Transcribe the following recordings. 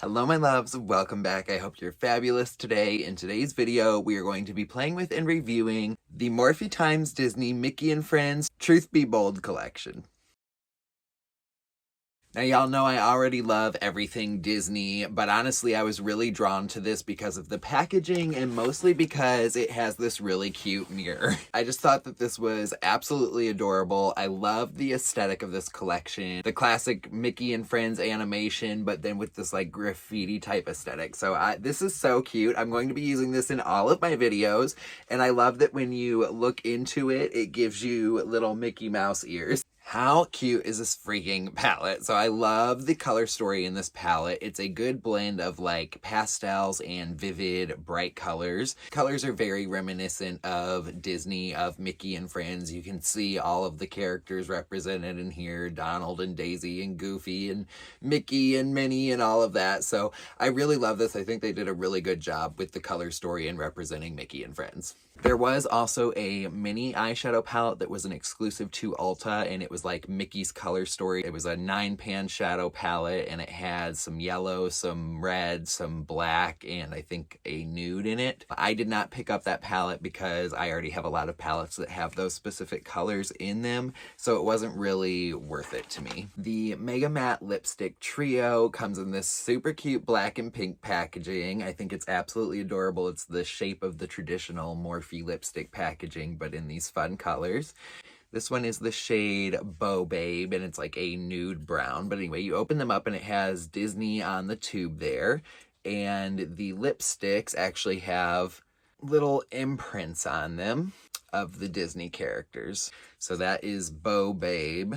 Hello my loves, welcome back. I hope you're fabulous today. In today's video, we are going to be playing with and reviewing the Morphe x Disney Mickey and Friends Truth Be Bold collection. Now y'all know I already love everything Disney, but honestly I was really drawn to this because of the packaging and mostly because it has this really cute mirror. I just thought that this was absolutely adorable. I love the aesthetic of this collection. The classic Mickey and Friends animation, but then with this like graffiti type aesthetic. So this is so cute. I'm going to be using this in all of my videos, and I love that when you look into it, it gives you little Mickey Mouse ears. How cute is this freaking palette? So I love the color story in this palette. It's a good blend of like pastels and vivid bright colors. Colors are very reminiscent of Disney, of Mickey and Friends. You can see all of the characters represented in here, Donald and Daisy and Goofy and Mickey and Minnie and all of that. So I really love this. I think they did a really good job with the color story and representing Mickey and Friends. There was also a mini eyeshadow palette that was an exclusive to Ulta, and it was like Mickey's color story. It was a 9-pan shadow palette, and it had some yellow, some red, some black, and I think a nude in it. I did not pick up that palette because I already have a lot of palettes that have those specific colors in them, so it wasn't really worth it to me. The Mega Matte Lipstick Trio comes in this super cute black and pink packaging. I think it's absolutely adorable. It's the shape of the traditional Morphe lipstick packaging, but in these fun colors. This one is the shade Beau Babe, and it's like a nude brown. But anyway, you open them up and it has Disney on the tube there. And the lipsticks actually have little imprints on them of the Disney characters. So that is Beau Babe.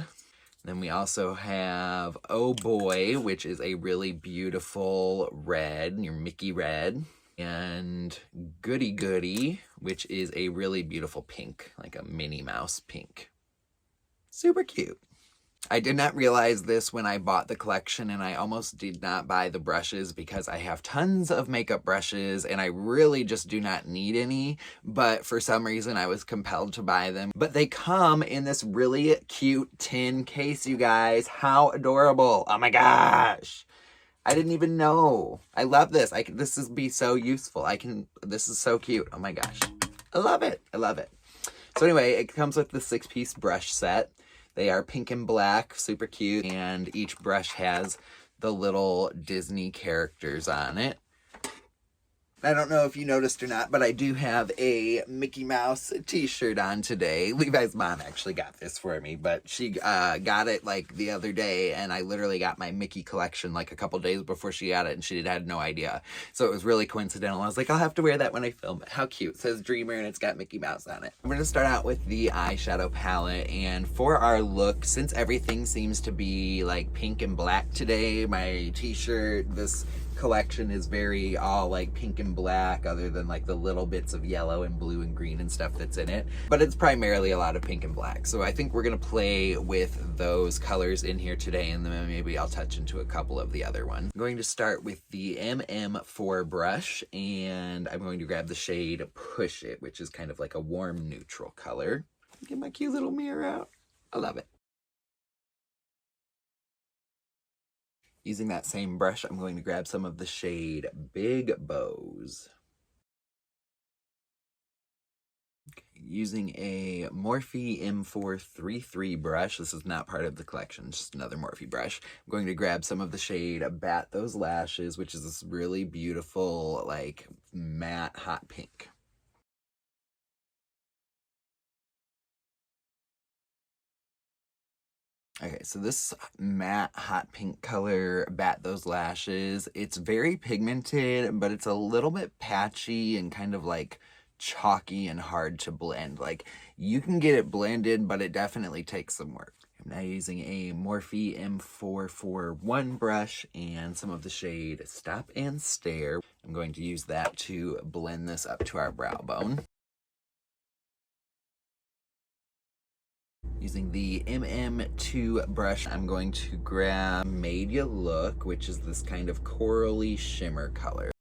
Then we also have Oh Boy, which is a really beautiful red, your Mickey red. And Goody Goody, which is a really beautiful pink, like a Minnie Mouse pink. Super cute. I did not realize this when I bought the collection, and I almost did not buy the brushes because I have tons of makeup brushes and I really just do not need any, but for some reason I was compelled to buy them. But they come in this really cute tin case, you guys. How adorable. Oh my gosh. I didn't even know. I love this. This is be so useful. This is so cute. Oh my gosh. I love it. I love it. So anyway, it comes with the 6-piece brush set. They are pink and black, super cute, and each brush has the little Disney characters on it. I don't know if you noticed or not, but I do have a Mickey Mouse t-shirt on today. Levi's mom actually got this for me, but she got it like the other day, and I literally got my Mickey collection like a couple days before she got it, and she had no idea. So it was really coincidental. I was like, I'll have to wear that when I film it. How cute. It says Dreamer, and it's got Mickey Mouse on it. I'm going to start out with the eyeshadow palette, and for our look, since everything seems to be like pink and black today, my t-shirt, this collection is very all like pink and black, other than like the little bits of yellow and blue and green and stuff that's in it, but it's primarily a lot of pink and black. So I think we're gonna play with those colors in here today, and then maybe I'll touch into a couple of the other ones. I'm going to start with the MM4 brush, and I'm going to grab the shade Push It, which is kind of like a warm neutral color. Get my cute little mirror out. I love it. Using that same brush, I'm going to grab some of the shade Big Bows. Okay, using a Morphe M433 brush, this is not part of the collection, just another Morphe brush. I'm going to grab some of the shade Bat Those Lashes, which is this really beautiful, like, matte hot pink. Okay, so this matte hot pink color, Bat Those Lashes, it's very pigmented, but it's a little bit patchy and kind of like chalky and hard to blend. Like, you can get it blended, but it definitely takes some work. I'm now using a Morphe M441 brush and some of the shade Stop and Stare. I'm going to use that to blend this up to our brow bone. Using the MM2 brush, I'm going to grab Made Ya Look, which is this kind of corally shimmer color.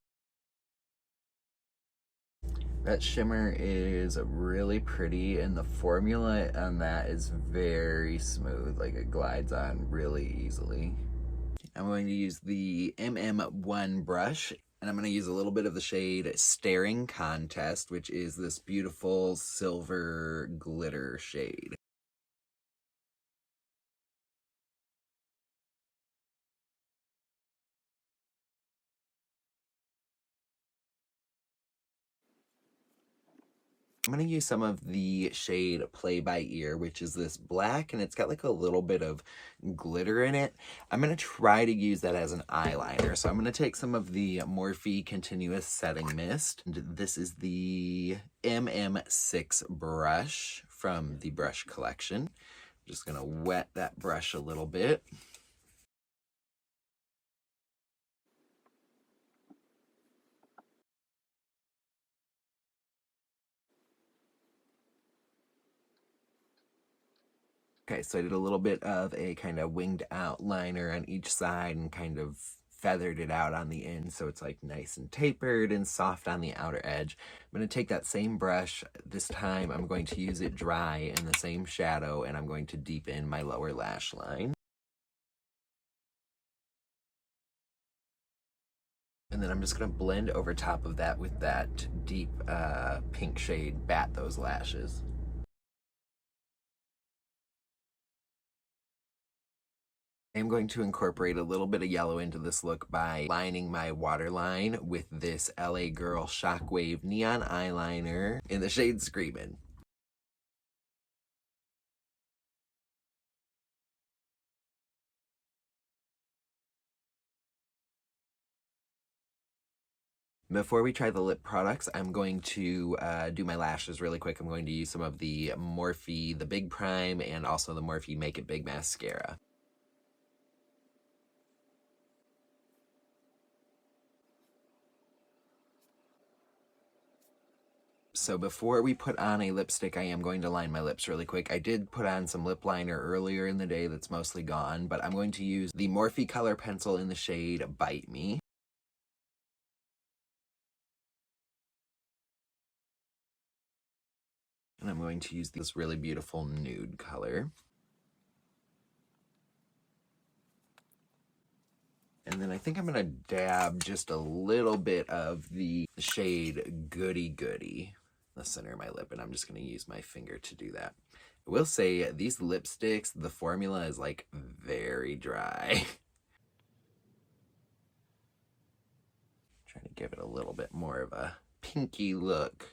That shimmer is really pretty, and the formula on that is very smooth, like it glides on really easily. I'm going to use the MM1 brush, and I'm going to use a little bit of the shade Staring Contest, which is this beautiful silver glitter shade. I'm going to use some of the shade Play by Ear, which is this black, and it's got like a little bit of glitter in it. I'm going to try to use that as an eyeliner. So I'm going to take some of the Morphe Continuous Setting Mist. This is the MM6 brush from the brush collection. I'm just going to wet that brush a little bit. Okay, so I did a little bit of a kind of winged outliner on each side and kind of feathered it out on the end so it's like nice and tapered and soft on the outer edge. I'm going to take that same brush. This time I'm going to use it dry in the same shadow, and I'm going to deepen my lower lash line. And then I'm just going to blend over top of that with that deep pink shade Bat Those Lashes. I'm going to incorporate a little bit of yellow into this look by lining my waterline with this LA Girl Shockwave Neon Eyeliner in the shade Screamin'. Before we try the lip products, I'm going to do my lashes really quick. I'm going to use some of the Morphe The Big Prime and also the Morphe Make It Big Mascara. So before we put on a lipstick, I am going to line my lips really quick. I did put on some lip liner earlier in the day that's mostly gone, but I'm going to use the Morphe Color Pencil in the shade Bite Me. And I'm going to use this really beautiful nude color. And then I think I'm going to dab just a little bit of the shade Goody Goody in the center of my lip, and I'm just going to use my finger to do that. I will say these lipsticks, the formula is like very dry. Trying to give it a little bit more of a pinky look.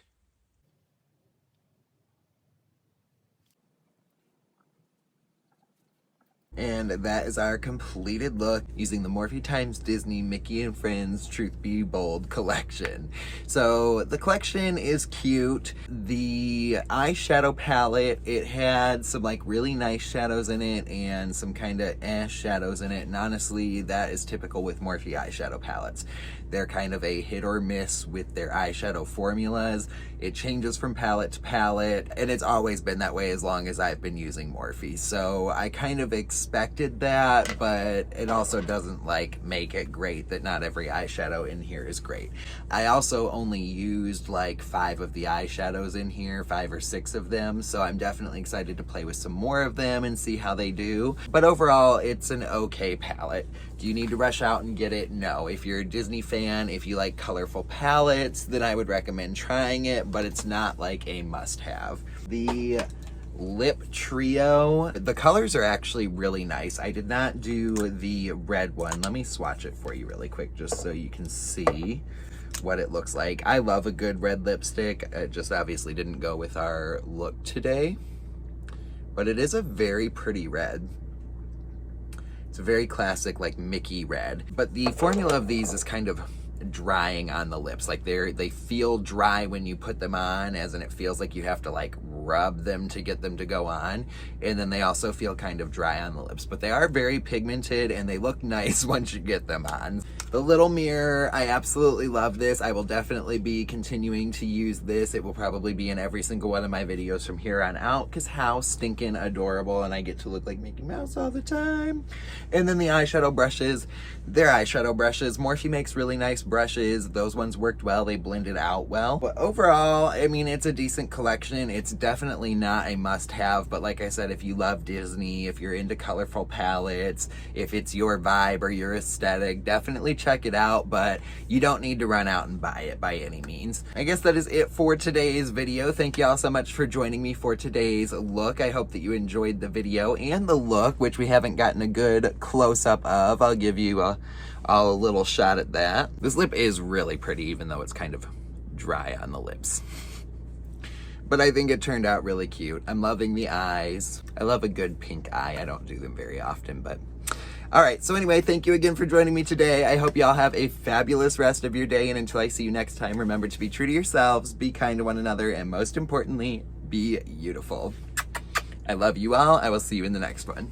And that is our completed look using the Morphe Times Disney Mickey and Friends Truth Be Bold collection. So the collection is cute. The eyeshadow palette, it had some like really nice shadows in it and some kind of shadows in it. And honestly, that is typical with Morphe eyeshadow palettes. They're kind of a hit or miss with their eyeshadow formulas. It changes from palette to palette, and it's always been that way as long as I've been using Morphe. So I kind of expected that, but it also doesn't like make it great that not every eyeshadow in here is great. I also only used like 5 of the eyeshadows in here, 5 or 6 of them, so I'm definitely excited to play with some more of them and see how they do. But overall, it's an okay palette. Do you need to rush out and get it? No. If you're a Disney fan, if you like colorful palettes, then I would recommend trying it, but it's not like a must-have. The lip trio, the colors are actually really nice. I did not do the red one. Let me swatch it for you really quick just so you can see what it looks like. I love a good red lipstick. It just obviously didn't go with our look today, but it is a very pretty red. It's a very classic like Mickey red, but the formula of these is kind of drying on the lips. Like they feel dry when you put them on, as in it feels like you have to like rub them to get them to go on, and then they also feel kind of dry on the lips, but they are very pigmented and they look nice once you get them on. The little mirror, I absolutely love this. I will definitely be continuing to use this. It will probably be in every single one of my videos from here on out, because how stinking adorable, and I get to look like Mickey Mouse all the time. And then the eyeshadow brushes, they're eyeshadow brushes. Morphe makes really nice brushes. Those ones worked well. They blended out well. But overall, I mean, it's a decent collection. It's definitely not a must-have, but like I said, if you love Disney, if you're into colorful palettes, if it's your vibe or your aesthetic, definitely check it out, but you don't need to run out and buy it by any means. I guess that is it for today's video. Thank you all so much for joining me for today's look. I hope that you enjoyed the video and the look, which we haven't gotten a good close-up of. I'll give you a little shot at that. This lip is really pretty, even though it's kind of dry on the lips. But I think it turned out really cute. I'm loving the eyes. I love a good pink eye. I don't do them very often, but... Alright, so anyway, thank you again for joining me today. I hope y'all have a fabulous rest of your day, and until I see you next time, remember to be true to yourselves, be kind to one another, and most importantly, be beautiful. I love you all. I will see you in the next one.